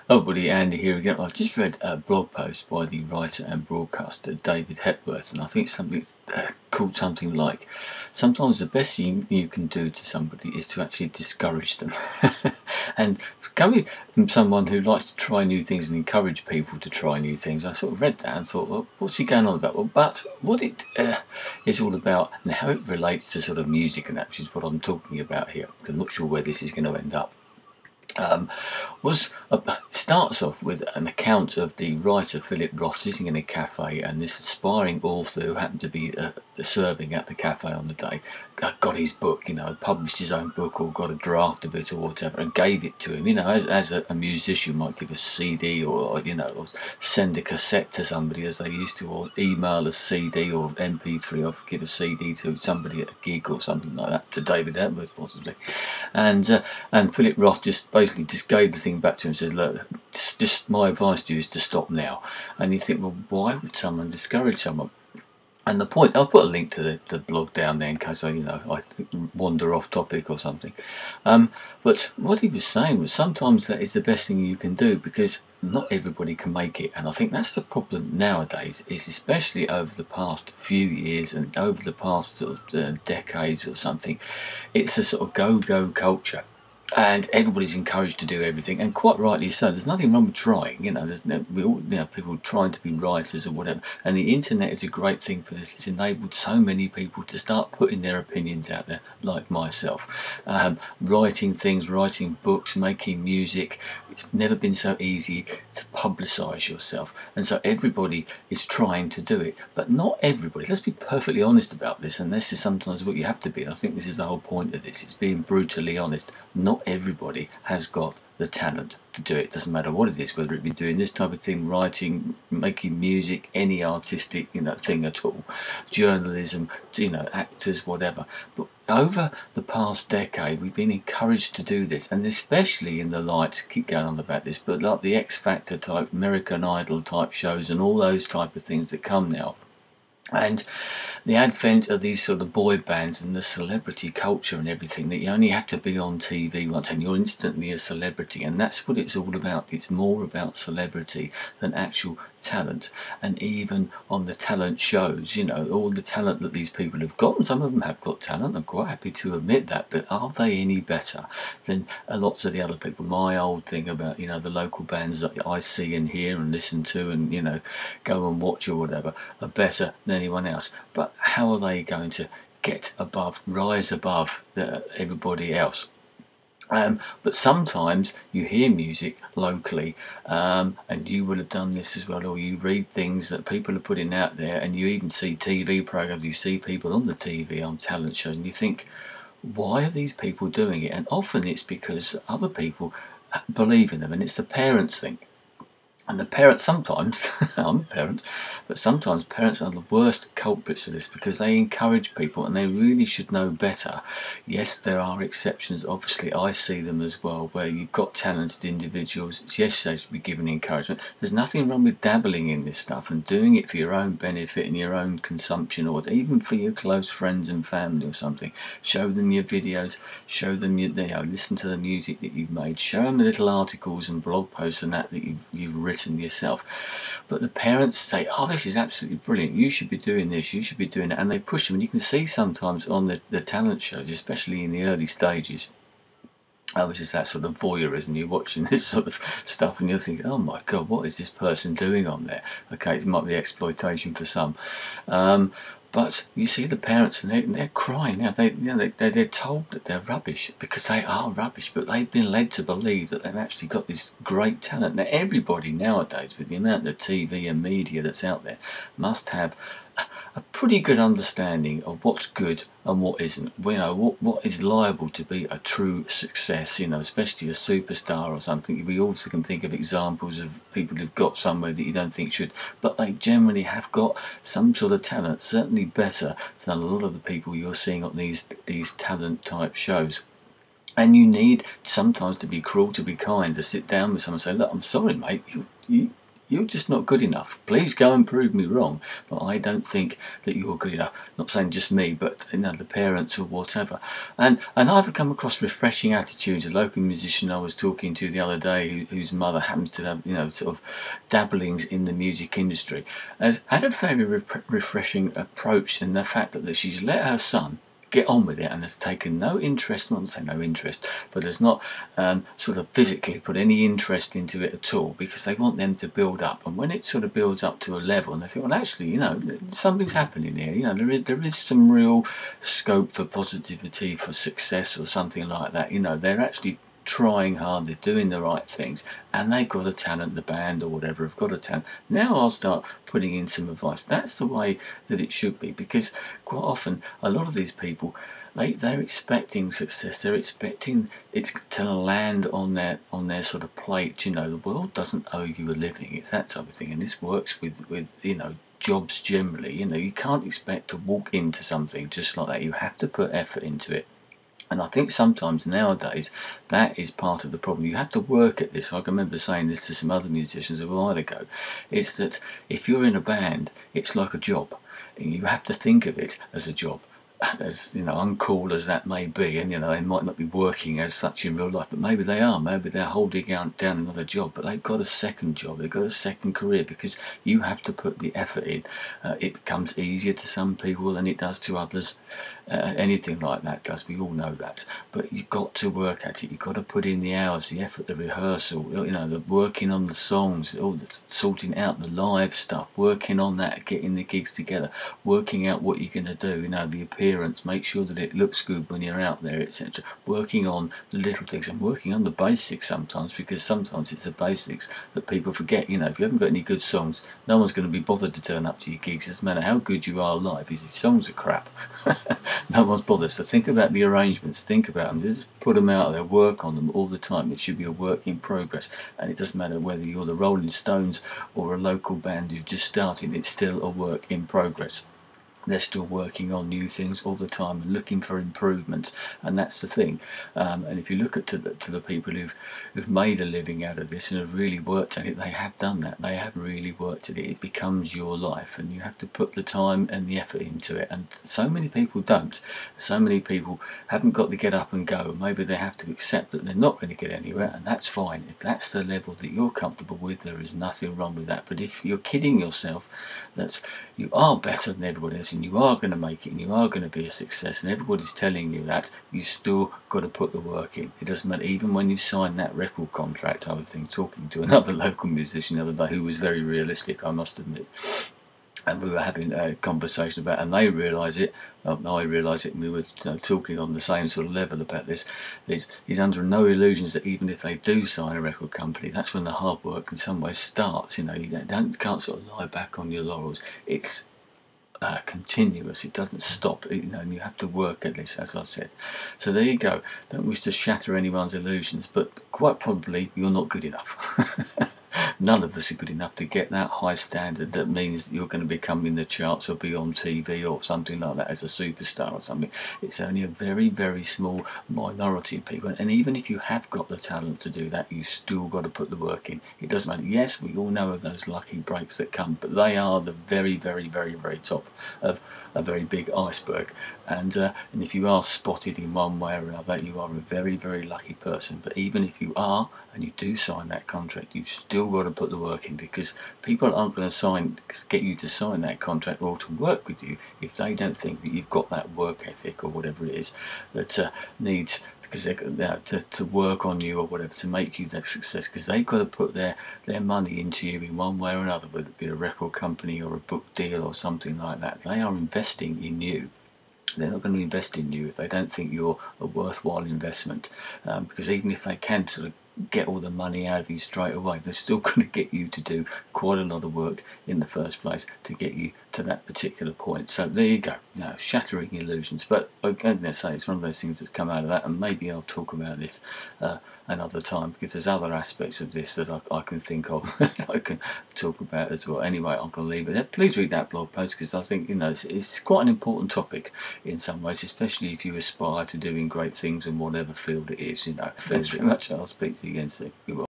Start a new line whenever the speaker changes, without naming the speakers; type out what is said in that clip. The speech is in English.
Oh, buddy, Andy here again. I've just read a blog post by the writer and broadcaster David Hepworth, and I think something called something like, sometimes the best thing you can do to somebody is to actually discourage them. And coming from someone who likes to try new things and encourage people to try new things, I sort of read that and thought, well, what's he going on about? Well, but what it is all about and how it relates to sort of music, and that, which is what I'm talking about here. I'm not sure where this is going to end up. Starts off with an account of the writer Philip Roth sitting in a cafe, and this aspiring author who happened to be serving at the cafe on the day got his book, published his own book or got a draft of it or whatever, and gave it to him. As a musician might give a CD or send a cassette to somebody as they used to, or email a CD or MP3, or give a CD to somebody at a gig or something like that, to David Hepworth possibly, and Philip Roth just basically just gave the thing back to him and said, look, just my advice to you is to stop now. And you think, well, why would someone discourage someone? And the point, I'll put a link to the blog down there in case I wander off topic or something. But what he was saying was sometimes that is the best thing you can do, because not everybody can make it. And I think that's the problem nowadays, is especially over the past few years and over the past sort of decades or something, it's a sort of go-go culture. And everybody's encouraged to do everything, and quite rightly so. There's nothing wrong with trying. There's people trying to be writers or whatever. And the internet is a great thing for this. It's enabled so many people to start putting their opinions out there, like myself. Writing things, writing books, making music. It's never been so easy to publicise yourself, and so everybody is trying to do it. But not everybody. Let's be perfectly honest about this, and this is sometimes what you have to be. And I think this is the whole point of this. It's being brutally honest. Not everybody has got the talent to do it. Doesn't matter what it is, whether it be doing this type of thing, writing, making music, any artistic thing at all, journalism, actors, whatever. But over the past decade, we've been encouraged to do this, and especially in the lights, keep going on about this, but like the X Factor type, American Idol type shows and all those type of things that come now. And the advent of these sort of boy bands and the celebrity culture and everything, that you only have to be on TV once and you're instantly a celebrity, and that's what it's all about. It's more about celebrity than actual talent. And even on the talent shows, all the talent that these people have got, and some of them have got talent, I'm quite happy to admit that, but are they any better than lots of the other people? My old thing about, the local bands that I see and hear and listen to and, go and watch or whatever, are better than anyone else. But how are they going to rise above everybody else? But sometimes you hear music locally, and you will have done this as well, or you read things that people are putting out there, and you even see TV programs, you see people on the TV on talent shows, and you think, why are these people doing it? And often it's because other people believe in them, and it's the parents thing. And the parents sometimes, I'm a parent, but sometimes parents are the worst culprits of this, because they encourage people and they really should know better. Yes, there are exceptions, obviously I see them as well, where you've got talented individuals. Yes, they should be given encouragement. There's nothing wrong with dabbling in this stuff and doing it for your own benefit and your own consumption, or even for your close friends and family or something. Show them your videos, show them listen to the music that you've made, show them the little articles and blog posts and that you've written yourself. But the parents say, oh, this is absolutely brilliant, you should be doing this, you should be doing that, and they push them. And you can see sometimes on the talent shows, especially in the early stages, which is that sort of voyeurism. You're watching this sort of stuff and you're thinking, oh my god, what is this person doing on there? Okay, it might be exploitation for some, but you see the parents and they're crying now. They're told that they're rubbish, because they are rubbish, but they've been led to believe that they've actually got this great talent. Now everybody nowadays, with the amount of TV and media that's out there, must have a pretty good understanding of what's good and what isn't. What is liable to be a true success, especially a superstar or something. We also can think of examples of people who've got somewhere that you don't think should, but they generally have got some sort of talent, certainly better than a lot of the people you're seeing on these talent type shows. And you need sometimes to be cruel to be kind, to sit down with someone and say, look, I'm sorry mate, you're just not good enough. Please go and prove me wrong, but I don't think that you're good enough. Not saying just me, but the parents or whatever. And I've come across refreshing attitudes. A local musician I was talking to the other day, whose mother happens to have sort of dabblings in the music industry, has had a very refreshing approach in the fact that she's let her son get on with it and has taken no interest, not to say no interest, but has not sort of physically put any interest into it at all, because they want them to build up. And when it sort of builds up to a level and they think, well, actually, something's happening here, there is some real scope for positivity, for success or something like that, they're actually trying hard, they're doing the right things, and they've got a talent, the band or whatever have got a talent. Now I'll start putting in some advice. That's the way that it should be, because quite often a lot of these people, they're expecting success, they're expecting it to land on their sort of plate. The world doesn't owe you a living, it's that type of thing, and this works with jobs generally. You can't expect to walk into something just like that. You have to put effort into it. And I think sometimes nowadays that is part of the problem. You have to work at this. I can remember saying this to some other musicians a while ago. It's that if you're in a band, it's like a job. And you have to think of it as a job. As uncool as that may be, and they might not be working as such in real life, but maybe they are. Maybe they're holding down another job, but they've got a second job, they've got a second career, because you have to put the effort in. It becomes easier to some people than it does to others. Anything like that does, we all know that, but you've got to work at it. You've got to put in the hours, the effort, the rehearsal, the working on the songs, all the sorting out the live stuff, working on that, getting the gigs together, working out what you're going to do, the appearance, make sure that it looks good when you're out there, etc. Working on the little things and working on the basics sometimes, because sometimes it's the basics that people forget. If you haven't got any good songs, no one's going to be bothered to turn up to your gigs. It doesn't matter how good you are live, if your songs are crap. No one's bothered. So think about the arrangements, think about them, just put them out there, work on them all the time. It should be a work in progress, and it doesn't matter whether you're the Rolling Stones or a local band who've just started, it's still a work in progress. They're still working on new things all the time and looking for improvements, and that's the thing. And if you look at to the people who've made a living out of this and have really worked at it, they have done that. They have really worked at it. It becomes your life, and you have to put the time and the effort into it. And so many people don't. So many people haven't got to get up and go. Maybe they have to accept that they're not going to get anywhere, and that's fine. If that's the level that you're comfortable with, there is nothing wrong with that. But if you're kidding yourself that you are better than everybody else, and you are going to make it, and you are going to be a success, and everybody's telling you that, you still got to put the work in. It doesn't matter. Even when you sign that record contract, I was talking to another local musician the other day who was very realistic, I must admit, and we were having a conversation about it, and they realise it, I realise it, and we were talking on the same sort of level about this. He's under no illusions that even if they do sign a record company, that's when the hard work in some ways starts. You can't sort of lie back on your laurels. It's continuous, it doesn't stop, and you have to work at this, as I said. So there you go. Don't wish to shatter anyone's illusions, but quite probably you're not good enough. None of us are good enough to get that high standard that means that you're going to become in the charts or be on TV or something like that as a superstar or something. It's only a very, very small minority of people, and even if you have got the talent to do that, you've still got to put the work in. It doesn't matter. Yes, we all know of those lucky breaks that come, but they are the very, very, very, very top of a very big iceberg, and if you are spotted in one way or another, you are a very, very lucky person. But even if you are, and you do sign that contract, you've still got to put the work in, because people aren't going to get you to sign that contract or to work with you if they don't think that you've got that work ethic or whatever it is that needs to work on you or whatever to make you that success, because they've got to put their money into you in one way or another, whether it be a record company or a book deal or something like that. They are investing in you. They're not going to invest in you if they don't think you're a worthwhile investment, because even if they can sort of get all the money out of you straight away, they're still going to get you to do quite a lot of work in the first place to get you to that particular point. So there you go, shattering illusions. But again, let's say it's one of those things that's come out of that, and maybe I'll talk about this another time, because there's other aspects of this that I can think of that I can talk about as well. Anyway, I'm going to leave it there. Please read that blog post, because I think it's quite an important topic in some ways, especially if you aspire to doing great things in whatever field it is. Thanks very much. I'll speak to you again soon. Goodbye.